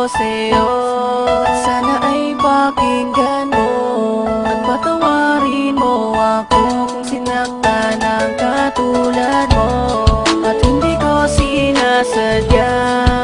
ko sa'yo at sana ay pakinggan mo at patawarin mo ako kung sinaktan ang katulad mo. At hindi ko sinasadya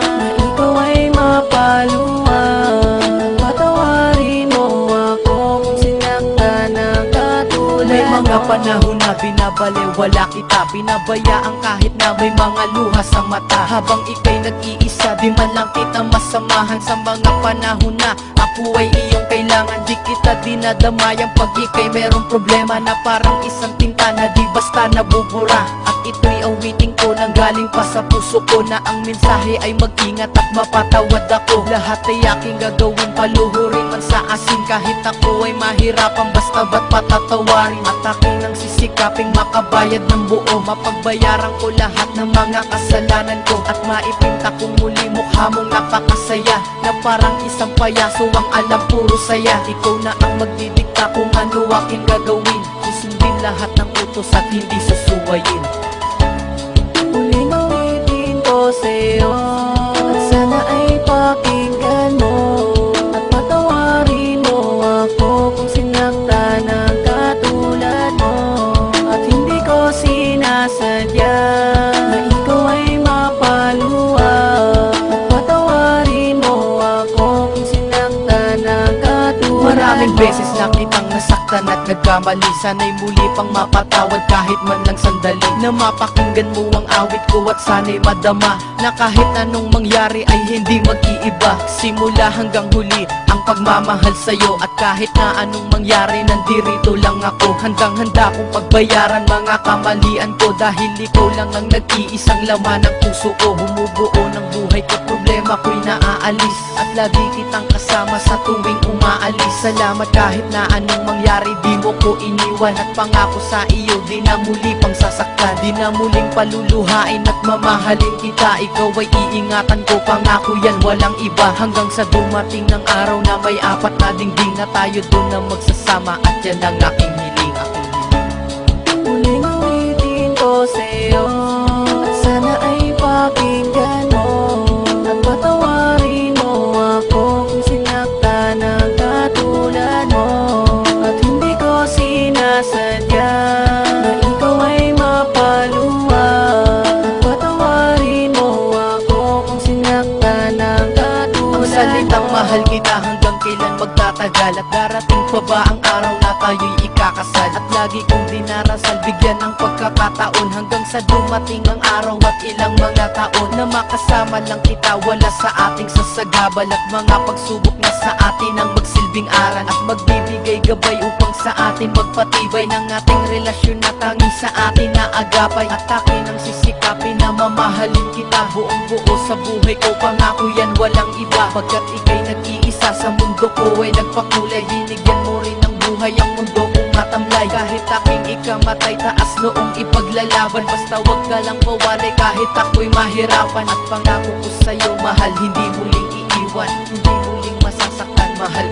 na ikaw ay mapaluwag. Patawarin mo ako kung sinaktan ang katulad mo. May mga panahon na binabaliwala kita, binabayaan kahit na may mga luha sa mata. Habang ika'y nag-iisa, di man lang kita masamahan. Sa mga panahon na ako ay iyong kailangan, di kita dinadamayan pag ika'y merong problema na parang isang tinta na di basta nabubura. At ito'y awiting ko nang galing pa sa puso ko, na ang mensahe ay mag-ingat at mapatawad ako. Lahat ay aking gagawin, paluhurin man sa asin, kahit ako ay mahirapan, basta ba't patatawarin. At aking nang sisikaping makabayad ng buo, mapagbayaran ko lahat ng mga kasalanan ko, at maipinta ko muli mukha mong napakasaya, na parang isang payaso ang alam puro saya. Ikaw na ang magdidikta kung ano aking gagawin, susundin lahat ng utos at hindi susuwayin. Muling awitin ko sa'yo at sana ay pakinggan mo at patawarin mo ako kung sinaktan ang katulad mo. At hindi ko sinasadya na ikaw ay mapaluwag. At patawarin mo ako kung sinaktan ang katulad mo. Maraming beses na kitang nasaktan at nagkamali, sana'y muli pang mapatawad kahit man lang sandali, na mapakinggan mo ang awit ko at sana'y madama na kahit anong mangyari ay hindi mag-iiba. Simula hanggang huli ang pagmamahal sa'yo, at kahit na anong mangyari nandirito lang ako. Handang handa kong pagbayaran mga kamalian ko, dahil ikaw lang ang nag-iisang laman ng puso ko. Bumubuo ng buhay ko, problema ko'y naaalis, at lagi kitang kasama sa tuwing umaalis. Salamat kahit na anong mangyari, di mo ko iniwan, at pangako sa iyo di na muli pang sasaktan, di na muling paluluhain at mamahalin kita. Ikaw ay iingatan ko, pangako yan walang iba, hanggang sa dumating ng araw na may apat na dingding, na tayo doon na magsasama, at yan ang aking hiling, aking hiling. Muling awitin ko sa'yo at sana ay pakinggan mo at patawarin mo ako kung sinaktan ang katulad mo. At hindi ko sinasadya na ikaw ay mapaluwag. At patawarin mo ako kung sinaktan ang katulad mo. Ang salitang mahal kita hanggang kailan magtatagal, at darating pa ba ang araw na tayo'y ikakasal? At lagi kong dinarasal, bigyan ng pagkakataon, hanggang sa dumating ang araw at ilang mga taon, na makasama lang kita, wala sa ating sasagabal, at mga pagsubok na sa atin ang magsilbing aral, at magbibigay gabay upang sa atin magpatibay ng ating relasyon na tanging sa atin na agapay. At akin ang sisikapin na mamahalin kita buong buo sa buhay ko, pangako yan walang iba, pagkat ika'y nag-iisa sa mundo ko ay nagpakulay. Binigyan mo rin ng buhay ang mundo kong matamlay, kahit aking ikamatay taas noong ipaglalaban, basta wag ka lang mawalay kahit ako'y mahirapan. At pangako ko sa'yo mahal, hindi muling iiwan, hindi muling masasaktan mahal